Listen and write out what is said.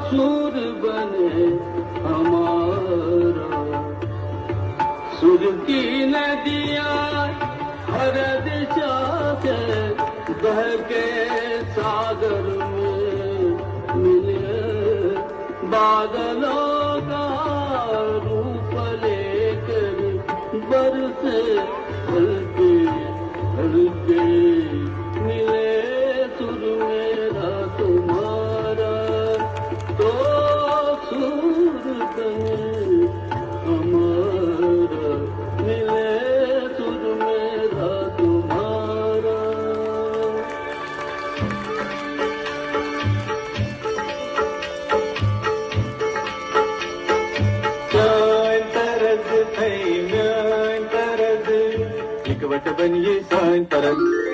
सुर बने हमारा। सुर की नदियाँ हर दिशा से बह के सागर में मिले, बादलों का रूप लेकर बरसे हल्के हल्के मिले सुर मेरा तुम्हारा। तो सुर बने हमारा, मिले सुर मेरा तुम्हारा। सान तरज थई म्यान तरज, इकवट बनिए सान तरज।